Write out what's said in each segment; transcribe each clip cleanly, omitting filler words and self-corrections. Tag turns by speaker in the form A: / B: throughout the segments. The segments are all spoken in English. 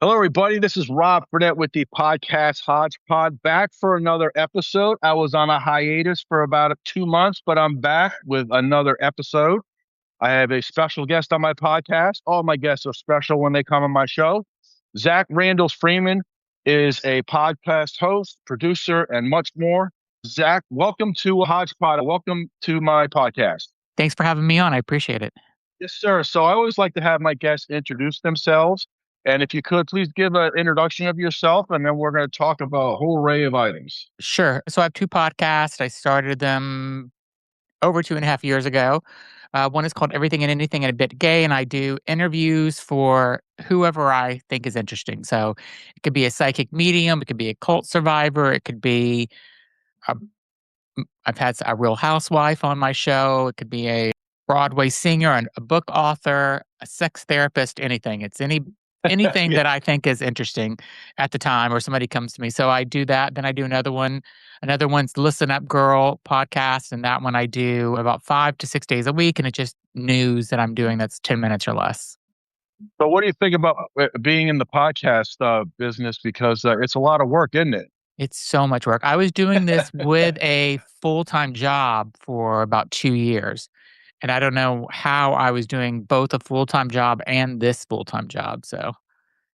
A: Hello, everybody. This is Rob Fredette with the podcast HODGEPOD, back for another episode. I was on a hiatus for about 2 months, but I'm back with another episode. I have a special guest on my podcast. All my guests are special when they come on my show. Zach Randles Friedman is a podcast host, producer, and much more. Zach, welcome to HODGEPOD. Welcome to my podcast.
B: Thanks for having me on. I appreciate it.
A: Yes, sir. So I always like to have my guests introduce themselves. And if you could, please give an introduction of yourself, and then we're going to talk about a whole array of items.
B: Sure. So I have two podcasts. I started them over 2.5 years ago. One is called Everything and Anything and a Bit Gay, and I do interviews for whoever I think is interesting. So it could be a psychic medium, it could be a cult survivor, it could be a, I've had a real housewife on my show, it could be a Broadway singer, and a book author, a sex therapist, anything. It's anything
A: Yeah.
B: that I think is interesting at the time or somebody comes to me. So I do that. Then I do another one. Another one's Listen Up Girl podcast. And that one I do about 5 to 6 days a week. And it's just news that I'm doing that's 10 minutes or less.
A: So, what do you think about being in the podcast business? Because it's a lot of work, isn't it?
B: It's so much work. I was doing this with a full-time job for about 2 years. And I don't know how I was doing both a full-time job and this full-time job. So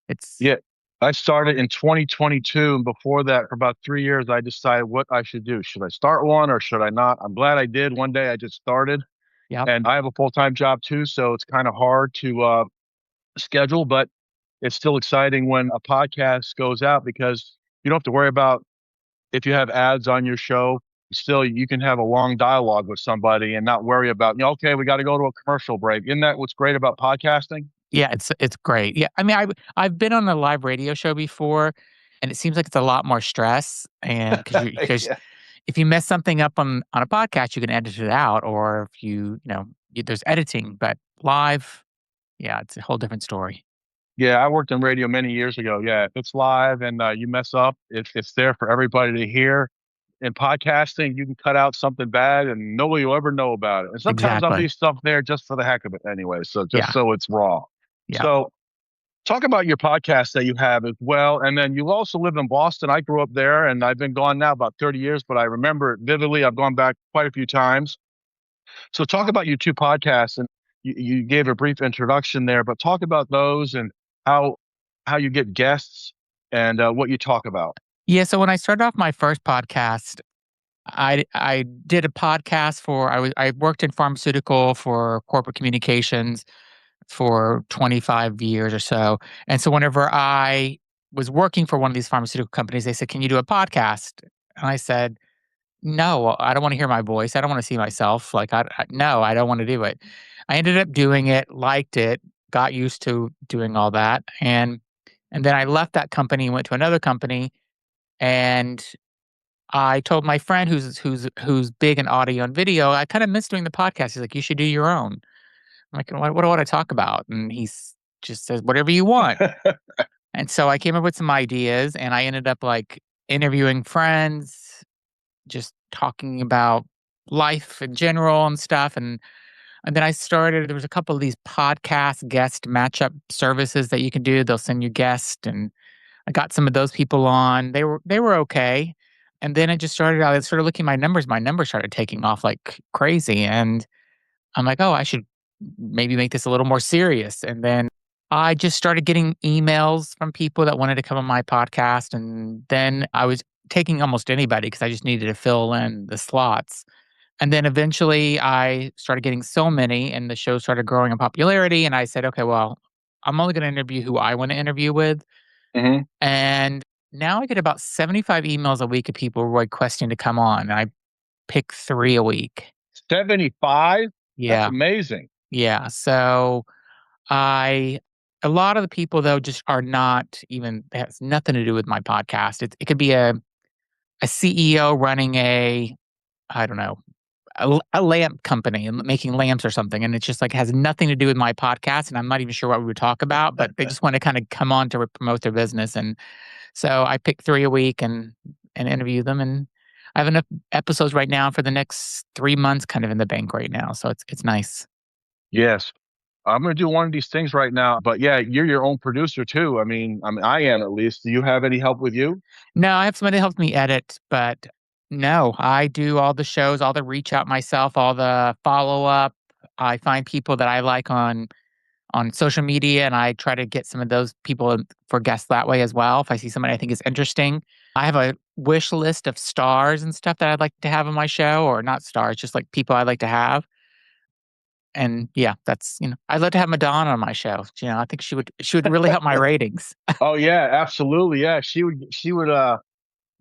B: it's
A: Yeah. I started in 2022. And before that, for about 3 years, I decided what I should do. Should I start one or should I not? I'm glad I did. One day I just started,
B: Yep,
A: and I have a full time job too. So it's kind of hard to schedule, but it's still exciting when a podcast goes out because you don't have to worry about if you have ads on your show. Still, you can have a long dialogue with somebody and not worry about, okay, we got to go to a commercial break. Isn't that what's great about podcasting?
B: yeah, it's great. Yeah, I mean, I've been on a live radio show before, and it seems like it's a lot more stress, and because
A: Yeah.
B: if you mess something up on a podcast, you can edit it out, or if there's editing, but live, yeah, it's a whole different story.
A: Yeah, I worked in radio many years ago. Yeah, if it's live and you mess up, it's there for everybody to hear. In podcasting, you can cut out something bad and nobody will ever know about it. And sometimes I'll
B: Exactly.
A: leave stuff there just for the heck of it anyway. So just
B: Yeah,
A: so it's raw.
B: yeah.
A: So talk about your podcast that you have as well. And then you also live in Boston. I grew up there and I've been gone now about 30 years, but I remember it vividly. I've gone back quite a few times. So talk about your two podcasts, and you gave a brief introduction there, but talk about those and how how you get guests and what you talk about.
B: Yeah, so when I started off my first podcast, I did a podcast for I worked in pharmaceutical for corporate communications for 25 years or so. And so whenever I was working for one of these pharmaceutical companies, they said, "Can you do a podcast?" And I said, "No, I don't want to hear my voice. I don't want to see myself. Like, no, I don't want to do it." I ended up doing it, liked it, got used to doing all that, and then I left that company, went to another company, and I told my friend who's big in audio and video, I kind of miss doing the podcast. He's like, "You should do your own." I'm like, what do I want to talk about? And just says, whatever you want. And so I came up with some ideas and I ended up like interviewing friends, just talking about life in general and stuff. And then there was a couple of these podcast guest matchup services that you can do. They'll send you guests and I got some of those people on. They were okay. And then I started looking at my numbers. My numbers started taking off like crazy. And I'm like, "Oh, I should maybe make this a little more serious." And then I just started getting emails from people that wanted to come on my podcast. And then I was taking almost anybody because I just needed to fill in the slots. And then eventually I started getting so many and the show started growing in popularity. And I said, "Okay, well, I'm only going to interview who I want to interview with."
A: Hmm.
B: And now I get about 75 emails a week of people requesting to come on. And I pick three a week.
A: 75? That's
B: Yeah.
A: amazing.
B: Yeah. So I a lot of the people though just are not even it has nothing to do with my podcast. It could be a CEO running I don't know, a lamp company and making lamps or something, and it's just like has nothing to do with my podcast, and I'm not even sure what we would talk about, but they just want to kind of come on to promote their business, and so I pick three a week and interview them, and I have enough episodes right now for the next 3 months, kind of in the bank right now, so it's nice.
A: Yes. I'm gonna do one of these things right now. But yeah, you're your own producer too. I mean, I am at least. Do you have any help with you?
B: No, I have somebody that helps me edit, but no, I do all the shows, all the reach out myself, all the follow up. I find people that I like on social media, and I try to get some of those people for guests that way as well. If I see somebody I think is interesting, I have a wish list of stars and stuff that I'd like to have on my show, or not stars, just like people I'd like to have. And yeah, that's I'd love to have Madonna on my show. I think she would really help my ratings.
A: Oh yeah, absolutely. Yeah, she would.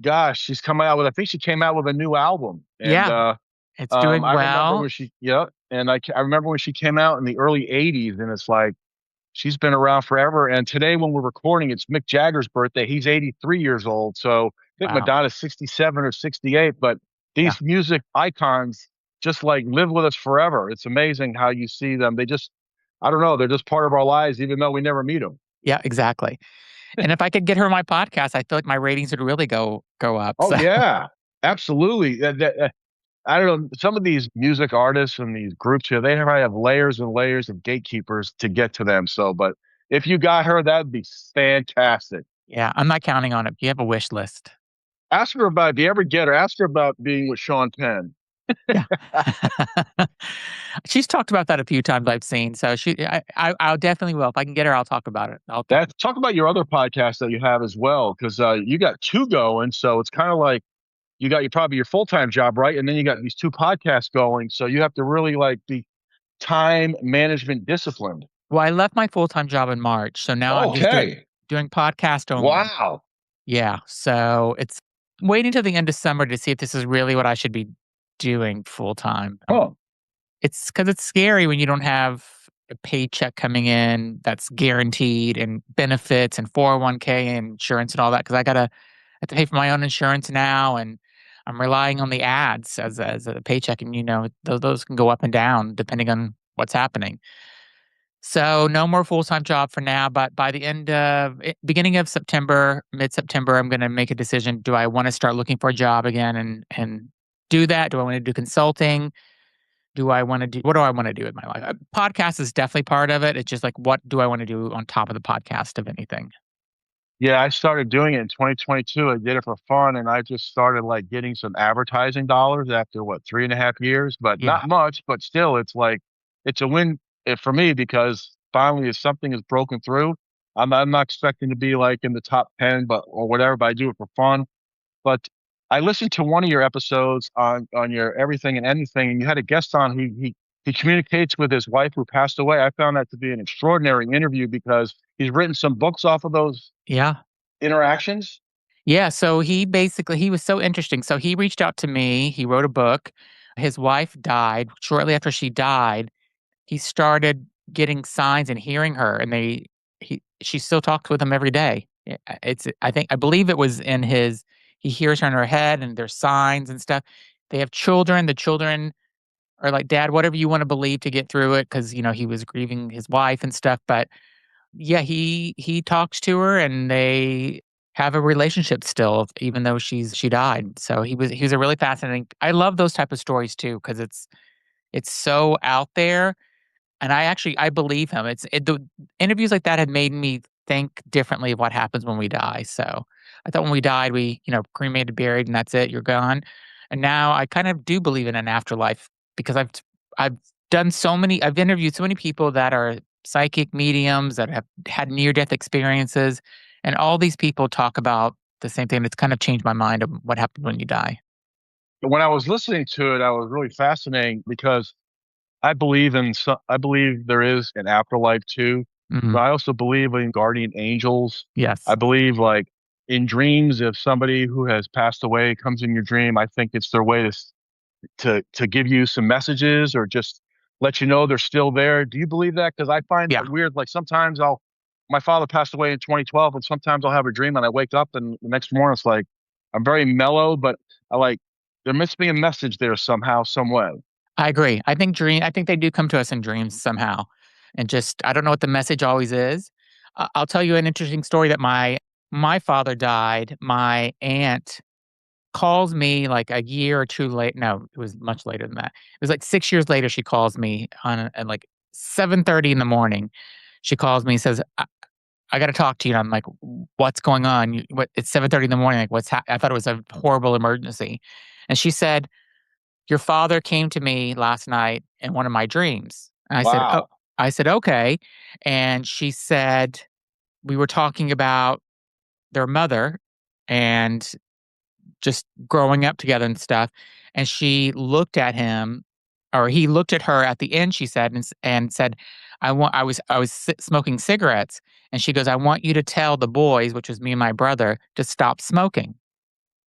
A: Gosh, she's coming out with. I think she came out with a new album, and
B: Yeah, it's doing
A: I remember
B: well.
A: when she. Yeah, and I remember when she came out in the early '80s, and it's like she's been around forever. And today, when we're recording, it's Mick Jagger's birthday. He's 83 years old. So I think
B: Wow.
A: Madonna's 67 or 68. But
B: Yeah.
A: these music icons just like live with us forever. It's amazing how you see them. They just, I don't know, they're just part of our lives, even though we never meet them.
B: Yeah, exactly. And if I could get her on my podcast, I feel like my ratings would really go up.
A: Oh,
B: So
A: yeah, absolutely. I don't know. Some of these music artists and these groups here, they have layers and layers of gatekeepers to get to them. So, but if you got her, that'd be fantastic.
B: yeah, I'm not counting on it. You have a wish list.
A: Ask her about, if you ever get her, ask her about being with Sean Penn.
B: Yeah. She's talked about that a few times I've seen. So I'll definitely will. If I can get her, I'll talk about it. I'll talk.
A: That talk about your other podcast that you have as well, because you got two going. So it's kind of like you got your probably your full time job, right? And then you got these two podcasts going. So you have to really like be time management disciplined.
B: Well, I left my full-time job in March, so now I'm just
A: Okay.
B: doing podcast only.
A: Wow.
B: Yeah, so it's waiting till the end of summer to see if this is really what I should be doing full time.
A: Oh,
B: It's because it's scary when you don't have a paycheck coming in that's guaranteed and benefits and 401k and insurance and all that. Because I have to pay for my own insurance now, and I'm relying on the ads as a paycheck, and those can go up and down depending on what's happening. So no more full-time job for now, but by the beginning of September, mid-September, I'm gonna make a decision. Do I wanna start looking for a job again and do that? Do I wanna do consulting? What do I wanna do with my life? Podcast is definitely part of it. It's just like, what do I wanna do on top of the podcast, if anything?
A: yeah. I started doing it in 2022. I did it for fun, and I just started like getting some advertising dollars after what 3.5 years, but
B: Yeah.
A: not much. But still, it's like it's a win for me because finally, if something is broken through, I'm not expecting to be like in the top 10, but or whatever. But I do it for fun. But I listened to one of your episodes on your everything and anything, and you had a guest on who he communicates with his wife who passed away. I found that to be an extraordinary interview because he's written some books off of those
B: Yeah.
A: interactions.
B: Yeah, so he was so interesting. So he reached out to me, he wrote a book. His wife died. Shortly after she died, he started getting signs and hearing her, and she still talks with him every day. I believe it was in his he hears her in her head, and there's signs and stuff. They have children. The children are like, "Dad, whatever you wanna believe to get through it," because he was grieving his wife and stuff, but yeah, he talks to her, and they have a relationship still, even though she died. So he was a really fascinating. I love those type of stories too, because it's so out there, and I believe him. The interviews like that have made me think differently of what happens when we die. So I thought when we died, cremated, buried, and that's it. You're gone. And now I kind of do believe in an afterlife because I've I've interviewed so many people that are psychic mediums that have had near death experiences, and all these people talk about the same thing. It's kind of changed my mind of what happens when you die.
A: When I was listening to it, I was really fascinating because I believe there is an afterlife too,
B: Mhm.
A: but I also believe in guardian angels. I
B: Yes.
A: believe like in dreams, if somebody who has passed away comes in your dream, I think it's their way to give you some messages or just let you know they're still there. Do you believe that? Because I find
B: Yeah.
A: it weird. Like sometimes my father passed away in 2012, and sometimes I'll have a dream and I wake up and the next morning it's like I'm very mellow, but I like there must be a message there somehow, some way.
B: I agree. I think they do come to us in dreams somehow, and just I don't know what the message always is. I'll tell you an interesting story that my father died. My aunt calls me like a year or two late. No, it was much later than that. It was like 6 years later. She calls me and like 7:30 in the morning. She calls me and says, I got to talk to you. And I'm like, what's going on? It's 7:30 in the morning. Like, I thought it was a horrible emergency. And she said, your father came to me last night in one of my dreams. And
A: Wow.
B: I said, okay. And she said, we were talking about their mother and just growing up together and stuff. And she looked at him, or he looked at her at the end, she said, and said, I was smoking cigarettes. And she goes, I want you to tell the boys, which was me and my brother, to stop smoking.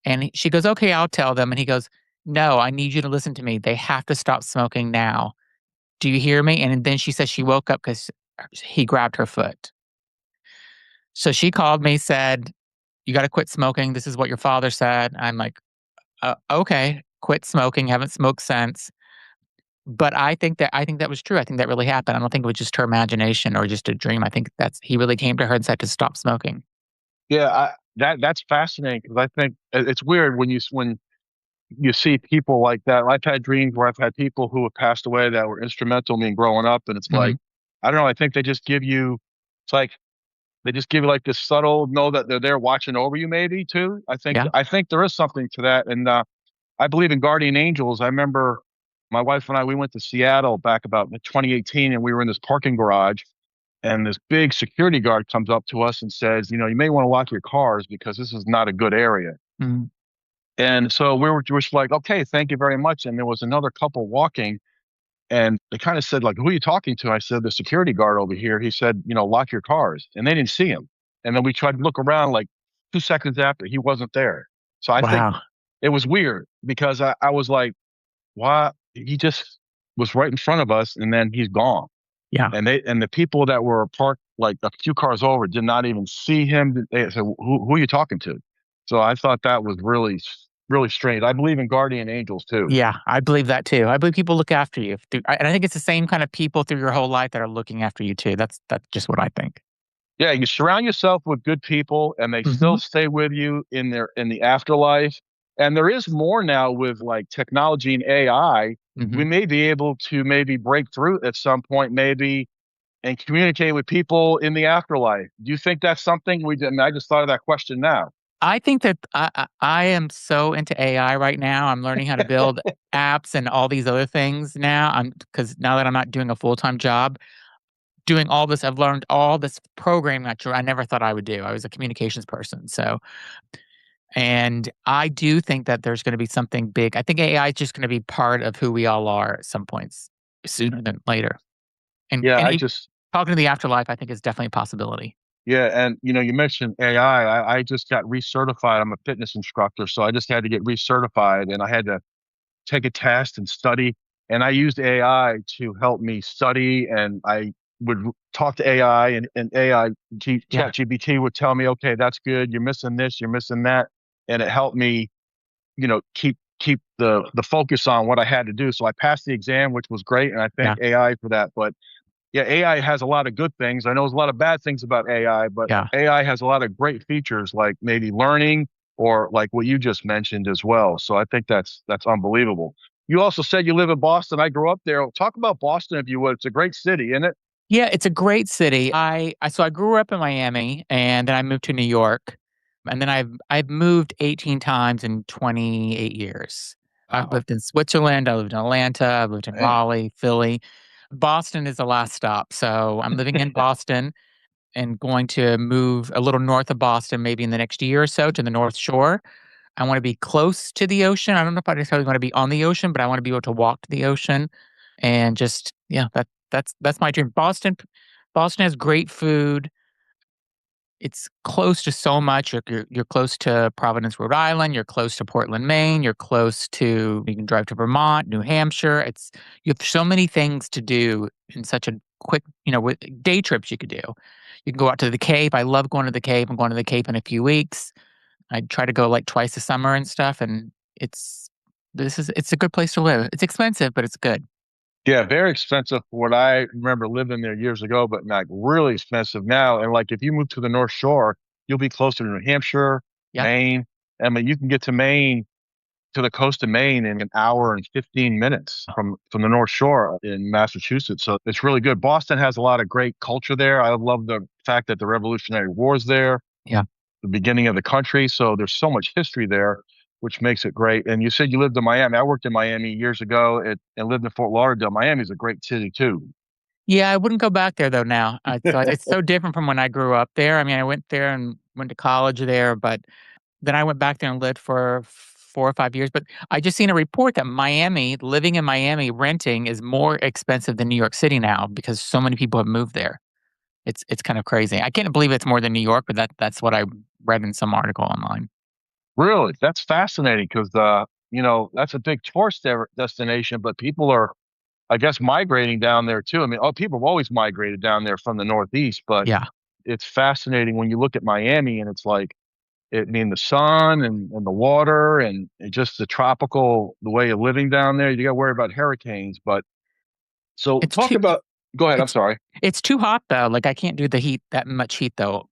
B: And she goes, okay, I'll tell them. And he goes, no, I need you to listen to me. They have to stop smoking now. Do you hear me? And then she says she woke up because he grabbed her foot. So she called me, said, you got to quit smoking. This is what your father said. I'm like, okay, quit smoking. Haven't smoked since. But I think that was true. I think that really happened. I don't think it was just her imagination or just a dream. I think he really came to her and said to stop smoking.
A: Yeah, that's fascinating because I think it's weird when you see people like that. I've had dreams where I've had people who have passed away that were instrumental in me growing up, and it's
B: Hmm.
A: like I don't know. I think they just give you. It's like they just give you like this subtle know that they're there watching over you, maybe too.
B: Yeah.
A: I think there is something to that, and I believe in guardian angels. I remember my wife and I we went to Seattle back about 2018, and we were in this parking garage, and this big security guard comes up to us and says, you know, you may want to lock your cars because this is not a good area.
B: Mhm.
A: And so we were just like, okay, thank you very much. And there was another couple walking, and they kind of said, like, who are you talking to? I said, the security guard over here. He said, you know, lock your cars. And they didn't see him. And then we tried to look around like 2 seconds after he wasn't there. So I think
B: Wow.
A: it was weird because I was like, why? He just was right in front of us and then he's gone.
B: Yeah.
A: And the people that were parked like a few cars over did not even see him. They said, who are you talking to? So I thought that was really strange. I believe in guardian angels too.
B: Yeah, I believe that too. I believe people look after you and I think it's the same kind of people through your whole life that are looking after you too. That's just what I think.
A: Yeah, you surround yourself with good people and they
B: Hmm.
A: still stay with you in the afterlife. And there is more now with like technology and AI. We
B: Hmm.
A: may be able to maybe break through at some point, maybe and communicate with people in the afterlife. Do you think that's something we did? I just thought of that question now.
B: I think that I am so into AI right now. I'm learning how to build apps and all these other things now. I'm because now that I'm not doing a full time job, doing all this, I've learned all this programming that I never thought I would do. I was a communications person, so and I do think that there's going to be something big. I think AI is just going to be part of who we all are at some points sooner than later. And
A: Yeah,
B: and
A: I
B: it,
A: just
B: talking to the afterlife, I think is definitely a possibility.
A: yeah, and you know, you mentioned AI. I just got recertified. I'm a fitness instructor, so I just had to get recertified, and I had to take a test and study. And I used AI to help me study, and I would talk to AI, and AI,
B: Yeah,
A: Chat GBT would tell me, okay, that's good. You're missing this, you're missing that, and it helped me, you know, keep the focus on what I had to do. So I passed the exam, which was great, and I
B: yeah,
A: thank AI for that. But yeah, AI has a lot of good things. I know there's a lot of bad things about AI, but
B: yeah.
A: AI has a lot of great features like maybe learning or like what you just mentioned as well. So I think that's unbelievable. You also said you live in Boston. I grew up there. Talk about Boston if you would. It's a great city, isn't it?
B: Yeah, it's a great city. I grew up in Miami and then I moved to New York. And then I've moved 18 times in 28 years. I've
A: Wow.
B: lived in Switzerland, I lived in Atlanta, I've lived in
A: Man.
B: Raleigh, Philly. Boston is the last stop. So I'm living in Boston and going to move a little north of Boston maybe in the next year or so to the North Shore. I want to be close to the ocean. I don't know if I necessarily want to be on the ocean, but I want to be able to walk to the ocean and just yeah, that's my dream. Boston has great food. It's close to so much. You're close to Providence, Rhode Island. You're close to Portland, Maine. You're close to you can drive to Vermont, New Hampshire. It's you have so many things to do in such a quick, with day trips you could do. You can go out to the Cape. I love going to the Cape. I'm going to the Cape in a few weeks. I try to go like twice a summer and stuff, and it's a good place to live. It's expensive, but it's good.
A: Yeah, very expensive for what I remember living there years ago, but like really expensive now. And like if you move to the North Shore, you'll be closer to New Hampshire,
B: Yeah.
A: Maine. I mean, you can get to Maine to the coast of Maine in an hour and 15 minutes from the North Shore in Massachusetts. So it's really good. Boston has a lot of great culture there. I love the fact that the Revolutionary War's there,
B: Yeah.
A: the beginning of the country. So there's so much history there, which makes it great. And you said you lived in Miami. I worked in Miami years ago and lived in Fort Lauderdale. Miami's a great city too.
B: Yeah, I wouldn't go back there though now. It's so different from when I grew up there. I mean, I went there and went to college there, but then I went back there and lived for 4 or 5 years. But I just seen a report that Miami, living in Miami, renting is more expensive than New York City now because so many people have moved there. It's kind of crazy. I can't believe it's more than New York, but that's what I read in some article online.
A: Really, that's fascinating because that's a big destination, but people are, I guess, migrating down there too. I mean, people have always migrated down there from the Northeast, but
B: Yeah.
A: it's fascinating when you look at Miami and it's like, the sun and the water and just the way of living down there. You got to worry about hurricanes, but so
B: It's
A: talk
B: too
A: about, go ahead. I'm
B: it's
A: sorry.
B: it's too hot though. Like I can't do the heat that much heat though.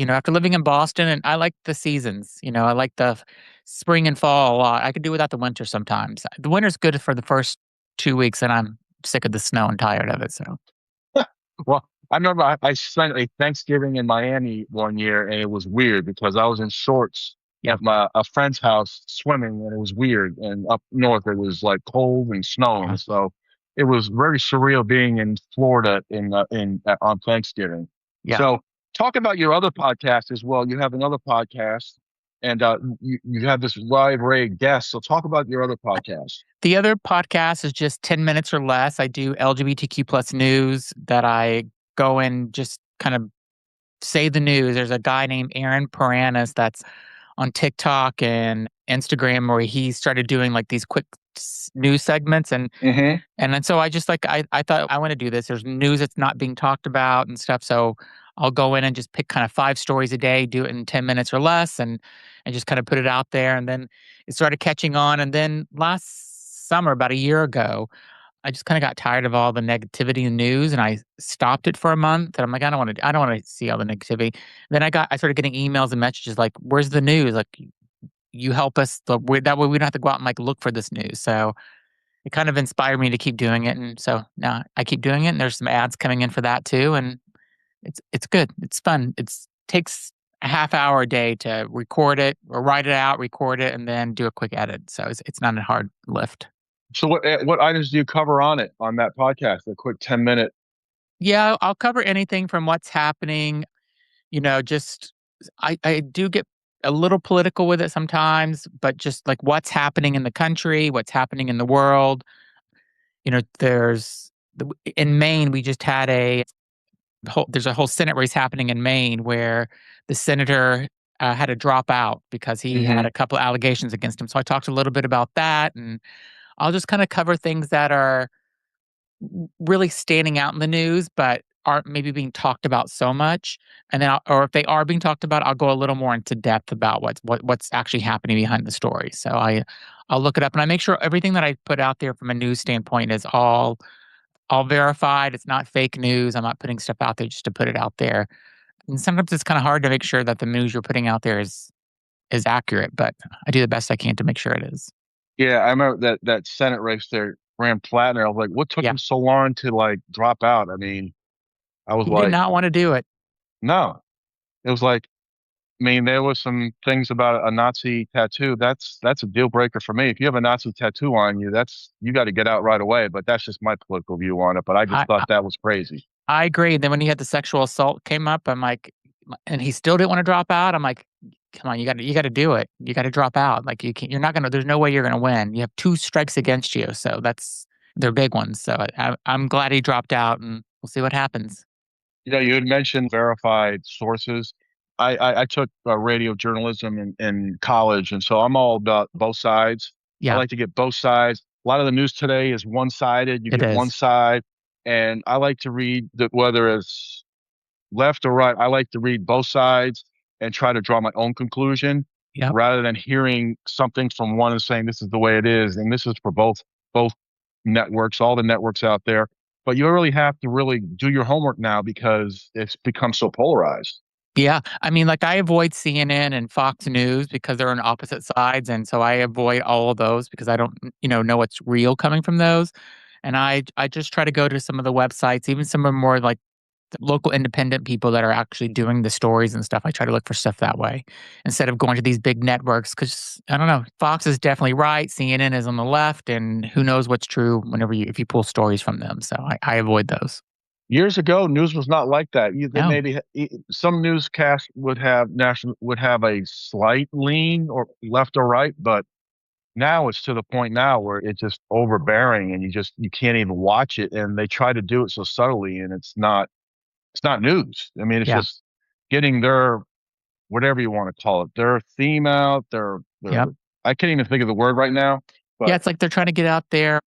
B: After living in Boston and I like the seasons, I like the spring and fall a lot. I could do without the winter sometimes. The winter's good for the first 2 weeks and I'm sick of the snow and tired of it. So,
A: Well, I remember I spent a Thanksgiving in Miami one year, and it was weird because I was in shorts
B: yeah.
A: at a friend's house swimming, and it was weird. And up north, it was like cold and snowing,
B: Yeah.
A: so it was very surreal being in Florida on Thanksgiving.
B: Yeah.
A: So, talk about your other podcast as well. You have another podcast, and you have this wide array of guests. So, talk about your other podcast.
B: The other podcast is just 10 minutes or less. I do LGBTQ plus news that I go and just kind of say the news. There's a guy named Aaron Paranis that's on TikTok and Instagram where he started doing like these quick news segments
A: Hmm.
B: and then so I just like I thought I want to do this. There's news that's not being talked about and stuff. So I'll go in and just pick kind of 5 stories a day, do it in 10 minutes or less and just kind of put it out there. And then it started catching on. And then last summer, about a year ago, I just kind of got tired of all the negativity in news and I stopped it for a month. And I'm like, I don't want to see all the negativity. Then I started getting emails and messages like, where's the news? Like you help us that way we don't have to go out and like look for this news. So it kind of inspired me to keep doing it, and so now I keep doing it, and there's some ads coming in for that too, and it's good. It's fun. It's takes a half hour a day to record it or write it out, record it, and then do a quick edit. So it's not a hard lift.
A: So, what items do you cover on that podcast? A quick 10 minute.
B: Yeah, I'll cover anything from what's happening. Just I do get a little political with it sometimes, but just like what's happening in the country, what's happening in the world. There's in Maine, we just had there's a whole Senate race happening in Maine where the senator had to drop out because he had
A: Hmm.
B: a couple allegations against him. So I talked a little bit about that, and I'll just kind of cover things that are really standing out in the news, but aren't maybe being talked about so much. And then, or if they are being talked about, I'll go a little more into depth about what's actually happening behind the story. So I'll look it up and I make sure everything that I put out there from a news standpoint is all verified. It's not fake news. I'm not putting stuff out there just to put it out there. And sometimes it's kind of hard to make sure that the news you're putting out there is accurate, but I do the best I can to make sure it is.
A: Yeah, I remember that Senate race there ran flat, and I was like, "What took
B: Yeah.
A: him so long to like drop out?" I mean, I was
B: He did
A: like,
B: not want to do it.
A: "No." It was like, there was some things about a Nazi tattoo. That's a deal breaker for me. If you have a Nazi tattoo on you, you got to get out right away. But that's just my political view on it. But I just
B: I,
A: thought that was crazy.
B: I agree. Then when he had the sexual assault came up, I'm like, and he still didn't want to drop out. I'm like, come on, you got to do it. You got to drop out. Like you can't, you're not gonna. There's no way you're gonna win. You have 2 strikes against you, so they're big ones. So I'm glad he dropped out, and we'll see what happens.
A: You had mentioned verified sources. I took radio journalism in college, and so I'm all about both sides. I
B: Yeah,
A: like to get both sides. A lot of the news today is one sided. You
B: it
A: get one
B: is.
A: side, and I like to read that whether it's left or right. I like to read both sides and try to draw my own conclusion
B: Yep.
A: rather than hearing something from one and saying this is the way it is. And this is for both networks, all the networks out there. But you really have to really do your homework now because it's become so polarized.
B: Yeah, I mean, like, I avoid CNN and Fox News because they're on opposite sides, and so I avoid all of those because I don't, know what's real coming from those, and I just try to go to some of the websites, even some of the more, like, the local independent people that are actually doing the stories and stuff. I try to look for stuff that way instead of going to these big networks because I don't know, Fox is definitely right, CNN is on the left, and who knows what's true whenever you if you pull stories from them, so I avoid those.
A: Years ago, news was not like that. They
B: No.
A: maybe some newscasts would have a slight lean or left or right, but now it's to the point now where it's just overbearing and you can't even watch it, and they try to do it so subtly, and it's not news. I mean, it's
B: Yeah.
A: just getting their whatever you wanna call it, their theme out, their
B: Yep.
A: I can't even think of the word right now,
B: Yeah,
A: but
B: it's like they're trying to get out there.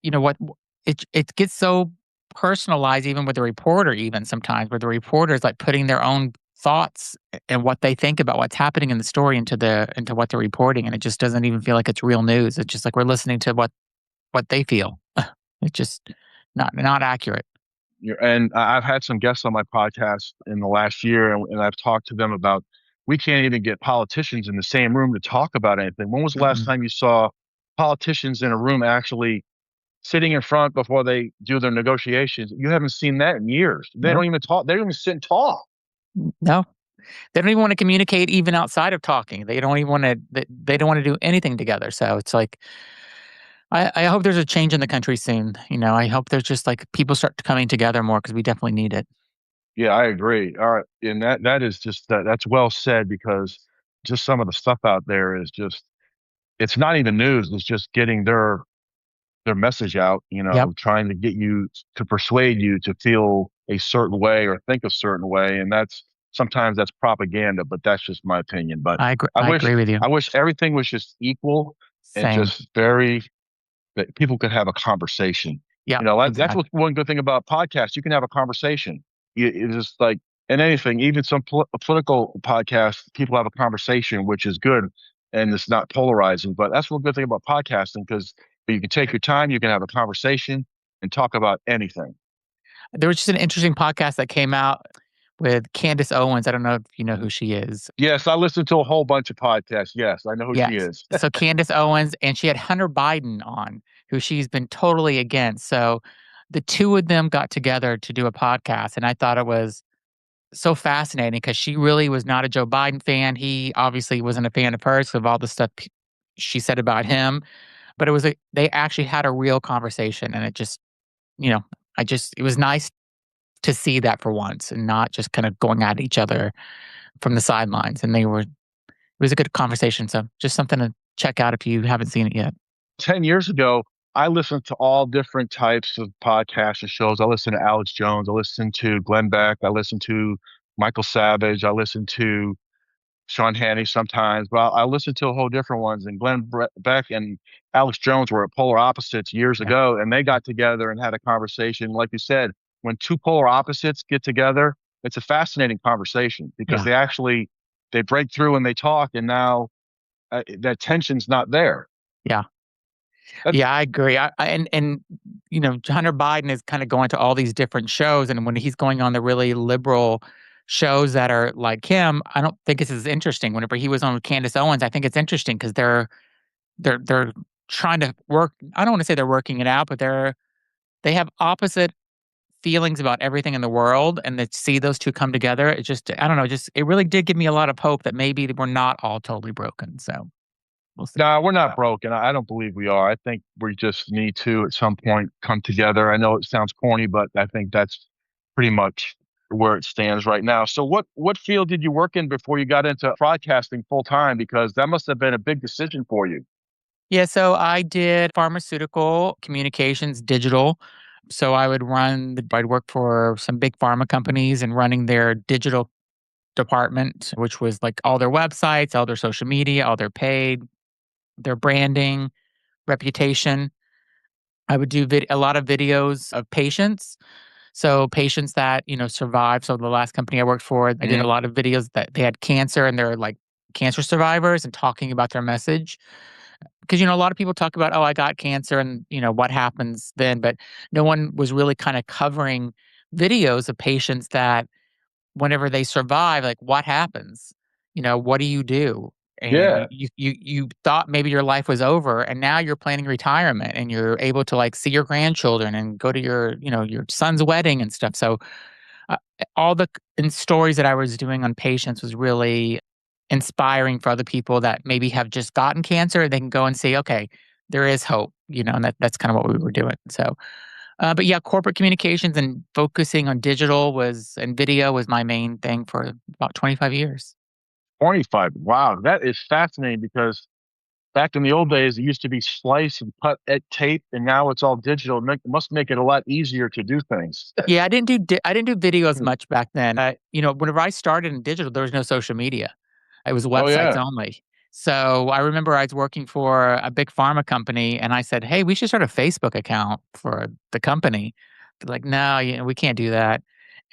B: What it gets so personalized even with the reporter even sometimes where the reporter is, like, putting their own thoughts and what they think about what's happening in the story into what they're reporting, and it just doesn't even feel like it's real news. It's just like we're listening to what they feel. It's just not accurate.
A: I've had some guests on my podcast in the last year, and I've talked to them about we can't even get politicians in the same room to talk about anything. When was the last
B: Mm-mm.
A: time you saw politicians in a room actually sitting in front before they do their negotiations? You haven't seen that in years. They don't
B: Nope.
A: even talk. They don't even sit and talk.
B: No. They don't even wanna communicate even outside of talking. They don't wanna do anything together, so it's like I hope there's a change in the country soon. I hope there's just like people start coming together more because we definitely need it.
A: Yeah, I agree. All right, and that is just that's well said because just some of the stuff out there is just it's not even news. It's just getting their message out,
B: Yep,
A: trying to get you to persuade you to feel a certain way or think a certain way, and that's sometimes that's propaganda, but that's just my opinion. But I
B: I
A: wish
B: agree with you.
A: I wish everything was just equal and
B: Same.
A: just very that people could have a conversation.
B: Yep,
A: That's what
B: exactly.
A: one good thing about podcasts. You can have a conversation. It's just like in anything, even some political podcasts, people have a conversation, which is good and it's not polarizing. But that's one good thing about podcasting because you can take your time, you can have a conversation and talk about anything.
B: There was just an interesting podcast that came out with Candace Owens. I don't know if you know who she is.
A: Yes, I listen to a whole bunch of podcasts. Yes, I know who she
B: Yes.
A: is.
B: So Candace Owens, and she had Hunter Biden on, who she's been totally against. So the two of them got together to do a podcast, and I thought it was so fascinating because she really was not a Joe Biden fan. He obviously wasn't a fan of hers of all the stuff she said about him. But they actually had a real conversation, and it just, you know, it was nice to see that for once and not just kind of going at each other from the sidelines. And it was a good conversation. So just something to check out if you haven't seen it yet.
A: 10 years ago, I listened to all different types of podcasts and shows. I listened to Alex Jones. I listened to Glenn Beck. I listened to Michael Savage. I listened to Sean Hannity sometimes, but I listened to a whole different ones. And Beck and Alex Jones were at polar opposites years
B: Yeah.
A: ago, and they got together and had a conversation. Like you said, when two polar opposites get together, it's a fascinating conversation because
B: Yeah.
A: they break through and they talk, and now that tension's not there.
B: Yeah.
A: That's
B: Yeah, I agree. Hunter Biden is kind of going to all these different shows, and when he's going on the really liberal shows that are like him, I don't think it's as interesting. Whenever he was on with Candace Owens, I think it's interesting because they're trying to work. I don't want to say they're working it out, but they have opposite feelings about everything in the world, and to see those two come together, it just I don't know, just it really did give me a lot of hope that maybe we're not all totally broken. So we'll see.
A: No, we're not broken. I don't believe we are. I think we just need to, at some point, come together. I know it sounds corny, but I think that's pretty much where it stands right now. So, what field did you work in before you got into broadcasting full time? Because that must have been a big decision for you.
B: Yeah, so I did pharmaceutical communications, digital. So I'd work for some big pharma companies and running their digital department, which was like all their websites, all their social media, all their paid, their branding, reputation. I would do a lot of videos of patients. So patients that, survived. So the last company I worked for, I did
A: Hmm.
B: a lot of videos that they had cancer and they're like cancer survivors and talking about their message. Because, a lot of people talk about, oh, I got cancer and, what happens then. But no one was really kind of covering videos of patients that whenever they survive, like, what happens? What do you do? And
A: Yeah.
B: you thought maybe your life was over, and now you're planning retirement, and you're able to, like, see your grandchildren and go to your son's wedding and stuff. So, all the stories that I was doing on patients was really inspiring for other people that maybe have just gotten cancer. They can go and see, okay, there is hope, and that's kind of what we were doing. So, but yeah, corporate communications and focusing on and video was my main thing for about 25 years.
A: 25. Wow, that is fascinating because back in the old days, it used to be slice and cut at tape, and now it's all digital. Must make it a lot easier to do things.
B: Yeah, I didn't do video as
A: Hmm.
B: much back then. Whenever I started in digital, there was no social media. It was
A: Oh
B: websites
A: yeah.
B: only. So I remember I was working for a big pharma company, and I said, "Hey, we should start a Facebook account for the company." They're like, "No, we can't do that."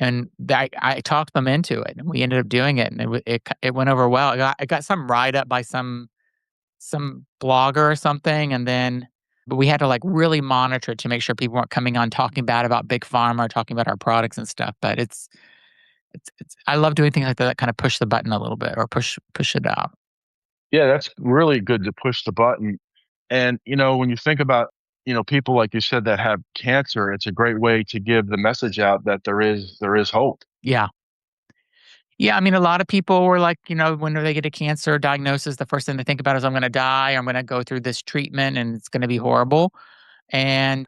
B: And I talked them into it, and we ended up doing it, and it went over well. I got some write up by some blogger or something, and then but we had to, like, really monitor it to make sure people weren't coming on talking bad about big pharma or talking about our products and stuff. But it's I love doing things like that kind of push the button a little bit or push it out.
A: Yeah, that's really good to push the button. And, when you think about, people like you said that have cancer, it's a great way to give the message out that there is hope.
B: Yeah. Yeah, I mean, a lot of people were like, when they get a cancer diagnosis, the first thing they think about is, "I'm gonna die, I'm gonna go through this treatment, and it's gonna be horrible." And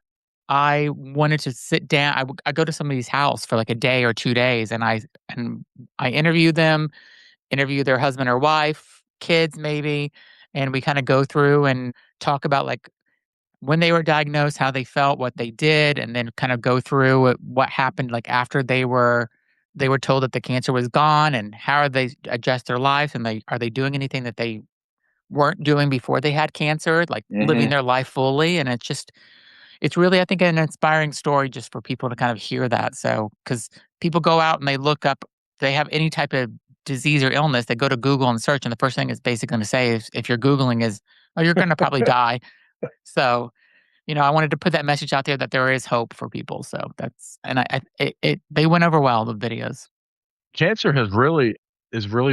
B: I wanted to sit down. I go to somebody's house for, like, a day or 2 days, and I interview them, interview their husband or wife, kids maybe, and we kinda go through and talk about, like, when they were diagnosed, how they felt, what they did, and then kind of go through what happened, like, after they were told that the cancer was gone, and how they adjust their lives, and are they doing anything that they weren't doing before they had cancer, like, living
A: Hmm.
B: their life fully. And it's really, I think, an inspiring story just for people to kind of hear that. So, because people go out and they look up, they have any type of disease or illness, they go to Google and search, and the first thing it's basically gonna say is, if you're Googling, is, "Oh, you're gonna probably die." So, I wanted to put that message out there that there is hope for people. So that's and they went over well, the videos.
A: Cancer has really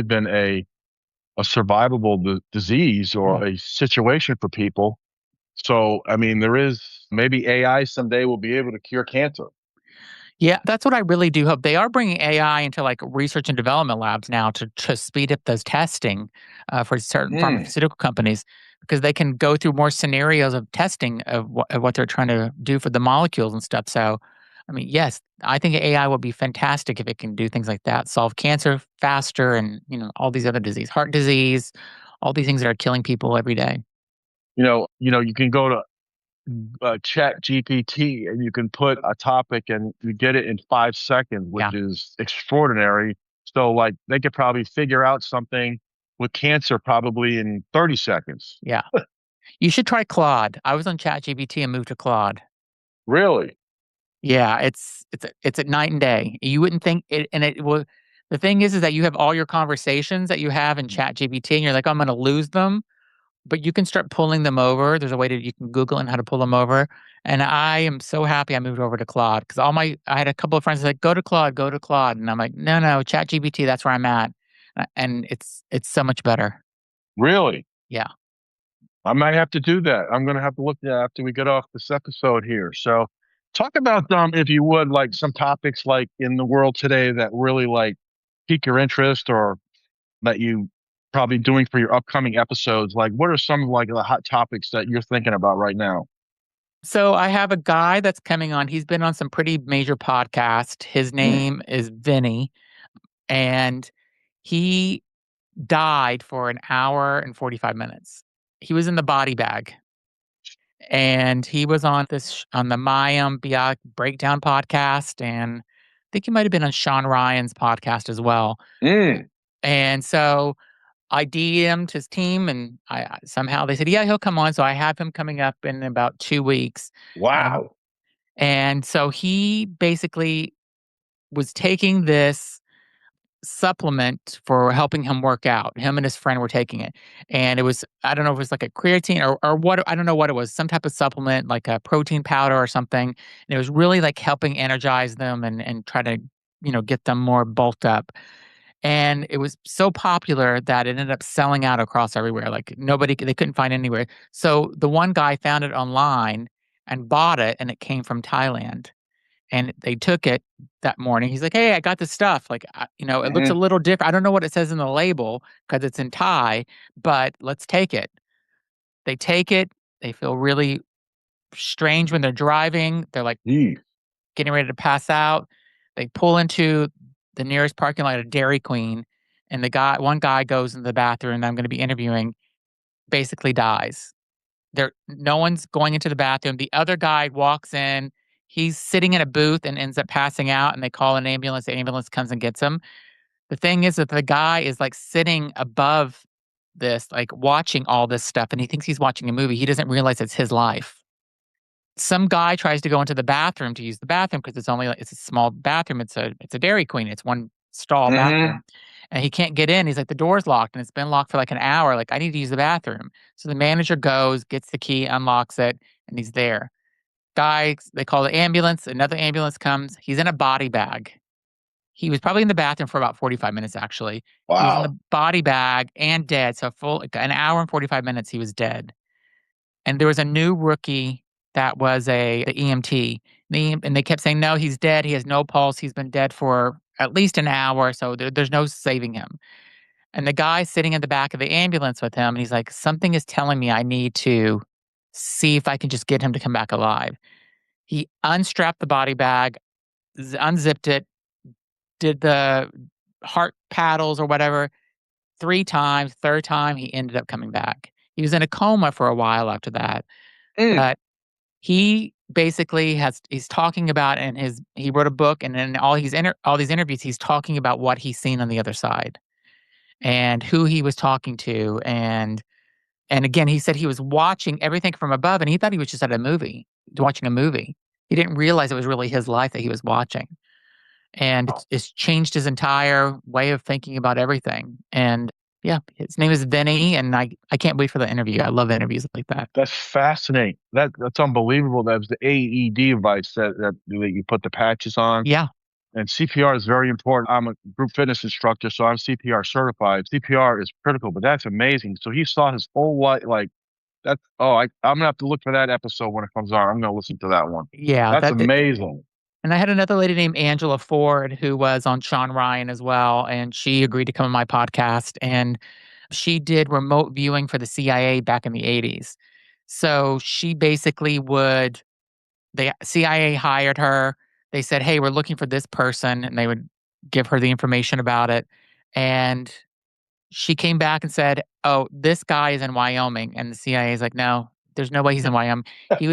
A: been a survivable disease
B: Yeah.
A: or a situation for people. So, I mean, there is maybe AI someday will be able to cure cancer.
B: Yeah, that's what I really do hope. They are bringing AI into, like, research and development labs now to speed up those testing, for certain
A: Mm.
B: pharmaceutical companies, because they can go through more scenarios of testing of what they're trying to do for the molecules and stuff. So, I mean, yes, I think AI will be fantastic if it can do things like that, solve cancer faster, and, all these other heart disease, all these things that are killing people every day.
A: You can go to Chat GPT and you can put a topic and you get it in 5 seconds, which
B: Yeah,
A: is extraordinary. So, like, they could probably figure out something with cancer probably in 30 seconds.
B: yeah. You should try Claude. I was on ChatGPT and moved to Claude.
A: Really?
B: Yeah, it's a night and day. You wouldn't think it, and it will. The thing is that you have all your conversations that you have in ChatGPT, and you're like, "I'm gonna lose them," but you can start pulling them over. There's a way to you can Google and how to pull them over, and I am so happy I moved over to Claude because I had a couple of friends like, go to Claude," and I'm like, "No, no, ChatGPT, that's where I'm at," and it's so much better.
A: Really?
B: Yeah,
A: I might have to do that. I'm gonna have to look at that after we get off this episode here. So, talk about if you would, like some topics like in the world today that really like pique your interest or that you probably doing for your upcoming episodes. Like, what are some of like the hot topics that you're thinking about right now?
B: so I have a guy that's coming on. He's been on some pretty major podcasts. His
A: Mm.
B: name is Vinny, and he died for an hour and 45 minutes. He was in the body bag, and he was on the Mayim Biak Breakdown podcast, and I think he might have been on Sean Ryan's podcast as well.
A: Mm.
B: And so I DM'd his team, and somehow they said, "Yeah, he'll come on." So I have him coming up in about 2 weeks, and
A: Wow.
B: so he basically was taking this supplement for helping him work out. Him and his friend were taking it, and it was, I don't know if it was like a creatine or what, I don't know what it was, some type of supplement, like a protein powder or something, and it was really, like, helping energize them and try to get them more bulked up. And it was so popular that it ended up selling out across everywhere. Like they couldn't find anywhere. So the one guy found it online and bought it, and it came from Thailand. And they took it that morning. He's like, "Hey, I got this stuff. Like, it looks a
A: Hmm.
B: little different. I don't know what it says in the label because it's in Thai, but let's take it." They take it. They feel really strange when they're driving. They're like getting ready to pass out. They pull into the nearest parking lot of Dairy Queen, and one guy goes in the bathroom that I'm going to be interviewing, basically dies. No one's going into the bathroom. The other guy walks in. He's sitting in a booth and ends up passing out, and they call an ambulance. The ambulance comes and gets him. The thing is that the guy is like sitting above this, like watching all this stuff, and he thinks he's watching a movie. He doesn't realize it's his life. Some guy tries to go into the bathroom to use the bathroom because it's a small bathroom. It's a Dairy Queen. It's one stall
A: Hmm.
B: bathroom. And he can't get in. He's like, the door's locked and it's been locked for like an hour. Like, I need to use the bathroom. So the manager goes, gets the key, unlocks it, and he's there. They call the ambulance. Another ambulance comes. He's in a body bag. He was probably in the bathroom for about 45 minutes, actually. He was in
A: Wow.
B: the body bag and dead. So like an hour and 45 minutes, he was dead. And there was a new rookie that was the EMT. And they kept saying, "No, he's dead. He has no pulse. He's been dead for at least an hour, so there's no saving him." And the guy sitting in the back of the ambulance with him, and he's like, "Something is telling me I need to see if I can just get him to come back alive." He unstrapped the body bag, unzipped it, did the heart paddles or whatever 3 times. Third time, he ended up coming back. He was in a coma for a while after that,
A: Mm.
B: but he basically he's talking about he wrote a book, and in all these interviews, he's talking about what he's seen on the other side and who he was talking to, and again, he said he was watching everything from above, and he thought he was just watching a movie. He didn't realize it was really his life that he was watching, and it's changed his entire way of thinking about everything. And yeah, his name is Vinny, and I can't wait for the interview. I love interviews like that.
A: That's fascinating. That's unbelievable. That was the AED device that you put the patches on.
B: Yeah,
A: And CPR is very important. I'm a group fitness instructor, so I'm CPR certified. CPR is critical, but that's amazing. So he saw his whole life like that. Oh, I'm gonna have to look for that episode when it comes on. I'm gonna listen to that one.
B: yeah,
A: That's amazing.
B: and I had another lady named Angela Ford who was on Sean Ryan as well, and she agreed to come on my podcast, and she did remote viewing for the CIA back in the '80s. So she basically the CIA hired her. They said, "Hey, we're looking for this person," and they would give her the information about it. And she came back and said, "Oh, this guy is in Wyoming." And the CIA is like, "No, there's no way he's in Wyoming. It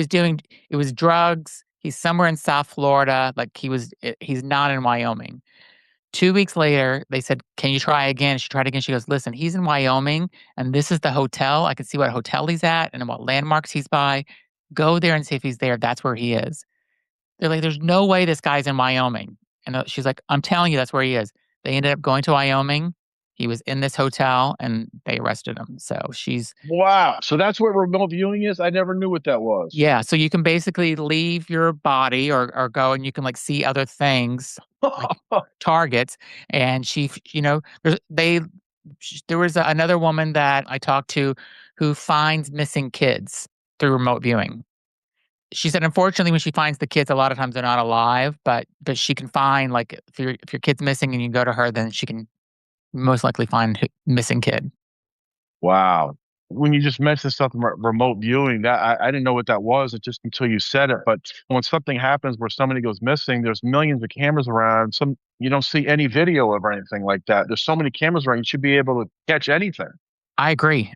B: was drugs. He's somewhere in South Florida. Like he's not in Wyoming." 2 weeks later, they said, "Can you try again?" She tried again. She goes, "Listen, he's in Wyoming, and this is the hotel. I can see what hotel he's at and what landmarks he's by. Go there and see if he's there. That's where he is." They're like, "There's no way this guy's in Wyoming." And she's like, "I'm telling you, that's where he is." They ended up going to Wyoming. He was in this hotel, and they arrested him. So
A: Wow. So that's what remote viewing is? I never knew what that was.
B: yeah. So you can basically leave your body or go, and you can like see other things, like targets. And there was another woman that I talked to who finds missing kids through remote viewing. She said, unfortunately, when she finds the kids, a lot of times they're not alive, but she can find, like, if your kid's missing and you go to her, then she can most likely find missing kid.
A: Wow. When you just mentioned something remote viewing, that I didn't know what that was it just until you said it. But when something happens where somebody goes missing, there's millions of cameras around. Some you don't see any video of anything like that. There's so many cameras around, you should be able to catch anything.
B: I agree.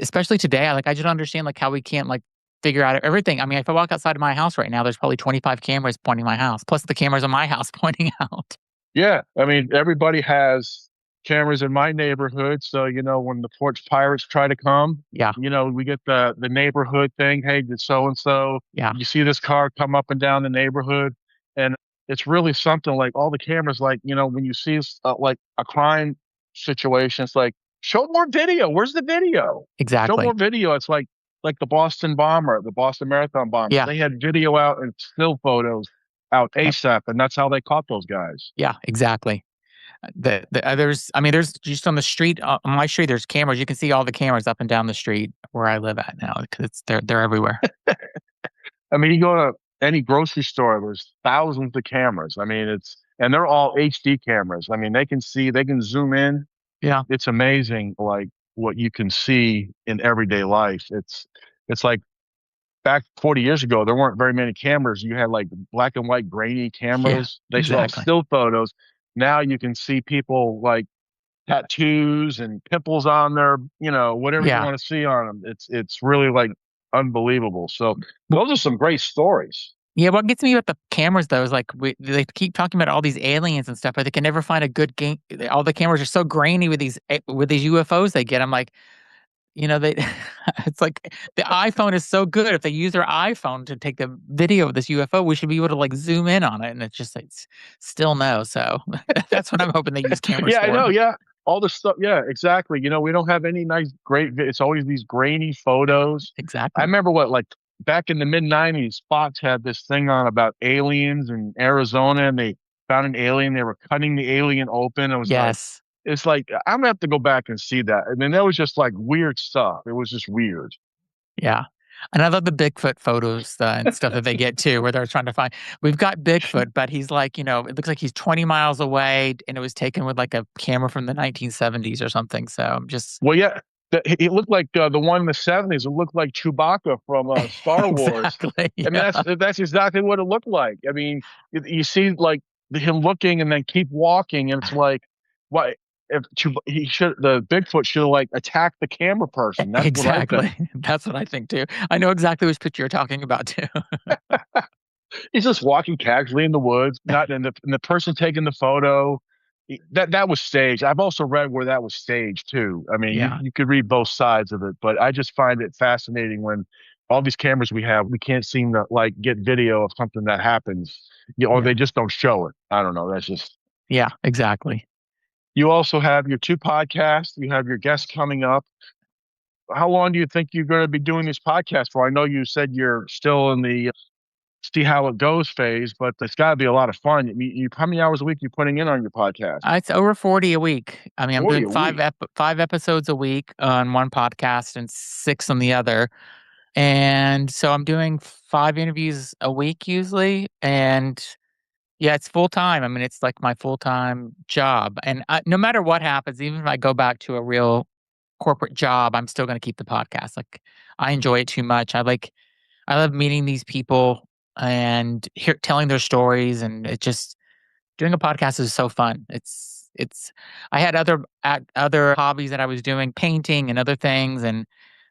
B: Especially today, I just don't understand, like, how we can't, like, figure out everything. I mean, if I walk outside of my house right now, there's probably 25 cameras pointing my house, plus the cameras on my house pointing out.
A: Yeah, I mean, everybody has cameras in my neighborhood, so, when the porch pirates try to come,
B: Yeah,
A: we get the neighborhood thing, "Hey, did so and so
B: yeah,
A: you see this car come up and down the neighborhood?" And it's really something like all the cameras, like, when you see like a crime situation, it's like, "Show more video. Where's the video? Show more
B: exactly.
A: video." It's like the Boston Marathon bombers.
B: Yeah,
A: They had video out and still photos. out
B: Yep.
A: ASAP, and that's how they caught those guys.
B: Yeah, exactly. The others, I mean, there's just on the street, on my street, there's cameras. You can see all the cameras up and down the street where I live at now because they're everywhere.
A: I mean, you go to any grocery store, there's thousands of cameras. I mean, and they're all HD cameras. I mean, they can zoom in.
B: Yeah.
A: It's amazing, like what you can see in everyday life. It's like back 40 years ago, there weren't very many cameras. You had like black and white grainy
B: Yeah,
A: cameras. They still have
B: exactly.
A: still photos. Now you can see people like tattoos and pimples on their, whatever you
B: Yeah.
A: want to see on them. It's really like unbelievable. So
B: Well,
A: those are some great stories.
B: yeah, what gets me with the cameras though is like they keep talking about all these aliens and stuff, but they can never find a good game. All the cameras are so grainy with these UFOs they get. I'm like, they it's like the iPhone is so good. If they use their iPhone to take the video of this UFO, we should be able to like zoom in on it, and it's still no. So that's what I'm hoping they use cameras
A: Yeah, I
B: for.
A: know. Yeah. All the stuff. Yeah, exactly. We don't have any nice, great, it's always these grainy photos. I
B: Exactly.
A: remember like back in the mid 90s, Fox had this thing on about aliens in Arizona, and they found an alien. They were cutting the alien open.
B: Yes.
A: It's like, I'm gonna have to go back and see that. I mean, that was just like weird stuff. It was just weird.
B: Yeah. And I love the Bigfoot photos, and stuff that they get too, where they're trying to find we've got Bigfoot, but he's like, it looks like he's 20 miles away and it was taken with like a camera from the 1970s or something. So I'm just
A: Well, yeah, it looked like the one in the 70s. It looked like Chewbacca from Star Wars.
B: exactly.
A: I mean,
B: Yeah.
A: that's exactly what it looked like. I mean, you see like him looking and then keep walking, and it's like, why? If the Bigfoot should have like attacked the camera person. That's what I think.
B: Exactly. That's what I think too. I know exactly which picture you're talking about too.
A: He's just walking casually in the woods, not and the person taking the photo. That was staged. I've also read where that was staged too. I mean,
B: Yeah.
A: you could read both sides of it, but I just find it fascinating when all these cameras we have, we can't seem to like get video of something that happens, or
B: Yeah.
A: they just don't show it. I don't know. That's just.
B: Yeah, exactly.
A: You also have your two podcasts. You have your guests coming up. How long do you think you're going to be doing this podcast for? I know you said you're still in the see how it goes phase, but it's got to be a lot of fun. How many hours a week you putting in on your podcast?
B: It's over 40 a week. I mean, I'm
A: 40
B: doing
A: a week.
B: 5 episodes a week on one podcast and 6 on the other. And so I'm doing 5 interviews a week usually, and yeah, it's full time. I mean, it's like my full-time job, and no matter what happens, even if I go back to a real corporate job, I'm still gonna keep the podcast. Like, I enjoy it too much. I love meeting these people and telling their stories, and it just doing a podcast is so fun. It's I had other hobbies that I was doing, painting and other things, and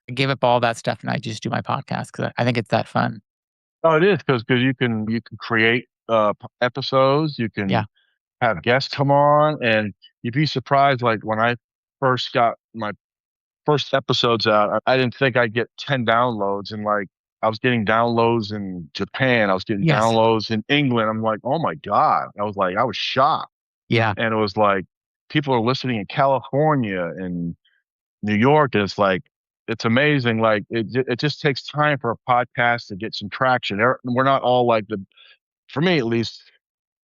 B: I gave up all that stuff, and I just do my podcast because I think it's that fun.
A: Oh, it is because you can create episodes. You
B: Yeah.
A: can have guests come on, and you'd be surprised. Like when I first got my first episodes out, I didn't think I'd get 10 downloads, and like I was getting downloads in Japan, I was getting
B: Yes.
A: downloads in England. I'm like, oh my God. I was shocked.
B: Yeah.
A: And it was like people are listening in California and New York. And it's like it's amazing. Like it just takes time for a podcast to get some traction. We're not all like for me at least,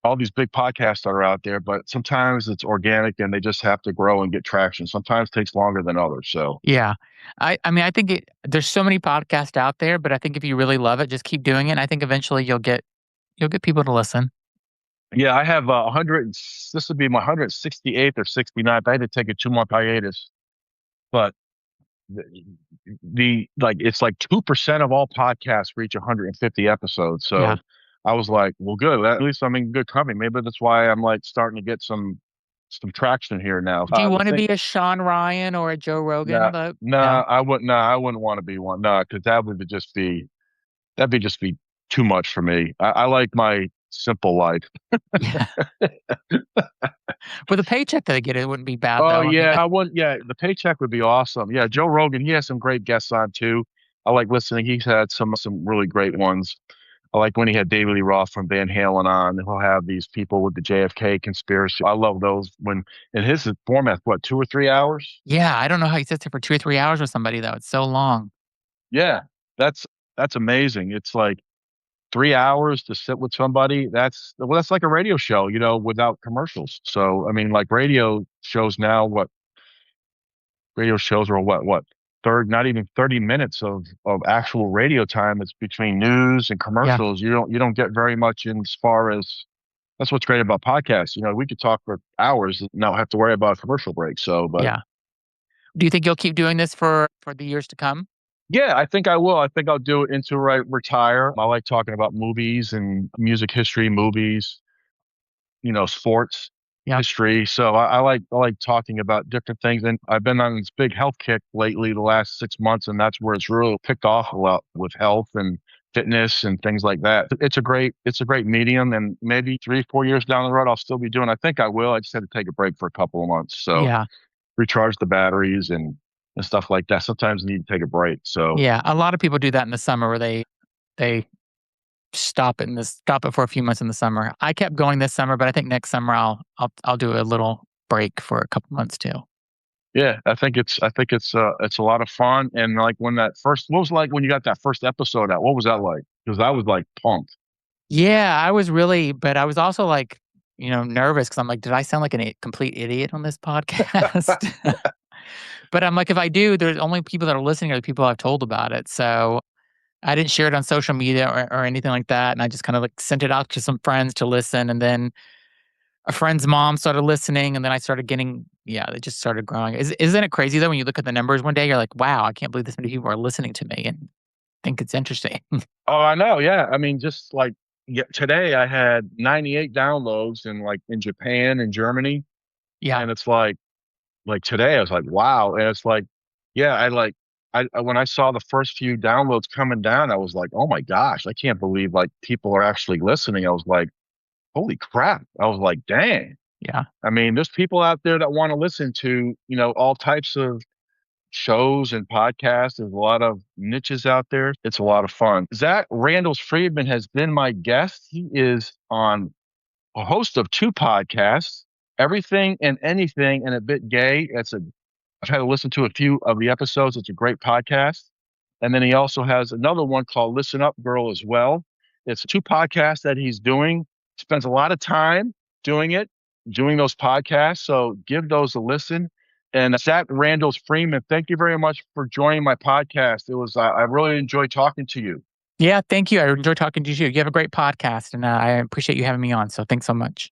A: all these big podcasts that are out there, but sometimes it's organic and they just have to grow and get traction. Sometimes it takes longer than others. So
B: Yeah. I mean, I think there's so many podcasts out there, but I think if you really love it, just keep doing it. And I think eventually you'll get people to listen.
A: yeah, I have 100. This would be my 168th or 69th. I had to take a 2 month hiatus, but the, the like it's like 2% of all podcasts reach 150 episodes.
B: Yeah.
A: So I was like, well, good. At least I'm in good company. Maybe that's why I'm like starting to get some traction here now.
B: Do you
A: The
B: want to
A: thing,
B: be a Sean Ryan or a Joe Rogan?
A: nah,
B: Though?
A: nah,
B: No.
A: I wouldn't. Nah, I wouldn't want to be one. Nah, because that'd be just be too much for me. I like my simple life.
B: Yeah. For the paycheck that I get, it wouldn't be bad
A: Oh
B: though. I mean,
A: yeah, I wouldn't. Yeah, the paycheck would be awesome. Yeah, Joe Rogan, he has some great guests on too. I like listening. He's had some really great ones. I like when he had David Lee Roth from Van Halen on. He'll have these people with the JFK conspiracy. I love those when in his format, what, 2 or 3 hours?
B: yeah, I don't know how he sits there for 2 or 3 hours with somebody though. It's so long.
A: Yeah, that's that's amazing. It's like 3 hours to sit with somebody, that's like a radio show, without commercials. So, I mean, like radio shows are what, not even 30 minutes of actual radio time. It's between news and
B: Yeah.
A: commercials. You don't get very much in as far as that's what's great about podcasts. We could talk for hours and not have to worry about a commercial break. So, but
B: Yeah. Do you think you'll keep doing this for the years to come?
A: yeah, I think I will. I think I'll do it until I retire. I like talking about movies and music history, movies, sports
B: Yeah.
A: history. So I like talking about different things. And I've been on this big health kick lately, the last 6 months, and that's where it's really picked off a lot with health and fitness and things like that. It's a great medium, and maybe 3, 4 years down the road, I'll still be doing. I think I will. I just had to take a break for a couple of months, so
B: Yeah.
A: recharge the batteries and stuff like that. Sometimes you need to take a break. So
B: Yeah. A lot of people do that in the summer where they stop it for a few months in the summer. I kept going this summer, but I think next summer I'll do a little break for a couple months too.
A: yeah, I think it's a lot of fun. And like what was it like when you got that first episode out? What was that like? Because I was like pumped.
B: Yeah, but I was also like, nervous because I'm like, did I sound like complete idiot on this podcast? But I'm like, if I do, there's only people that are listening are the people I've told about it. So I didn't share it on social media or anything like that. And I just kind of like sent it out to some friends to listen. And then a friend's mom started listening. And then I started it just started growing. Isn't it crazy though, when you look at the numbers one day, you're like, wow, I can't believe this many people are listening to me and think it's interesting.
A: Oh, I know. Yeah. I mean, just like today I had 98 downloads in Japan and Germany.
B: Yeah.
A: And it's like today I was like, wow. And it's like, yeah, when I saw the first few downloads coming down, I was like, oh my gosh, I can't believe like people are actually listening. I was like, holy crap. I was like, dang.
B: Yeah.
A: I mean, there's people out there that want to listen to, all types of shows and podcasts. There's a lot of niches out there. It's a lot of fun. Zach Randles Friedman has been my guest. He is on a host of two podcasts, Everything and Anything and a Bit Gay. I've had to listen to a few of the episodes. It's a great podcast. And then he also has another one called Listen Up Girl as well. It's two podcasts that he's doing. Spends a lot of time doing it, doing those podcasts. So give those a listen. And Zach Randles Freeman, thank you very much for joining my podcast. I really enjoyed talking to you.
B: Yeah. Thank you. I enjoyed talking to you. You have a great podcast and I appreciate you having me on. So thanks so much.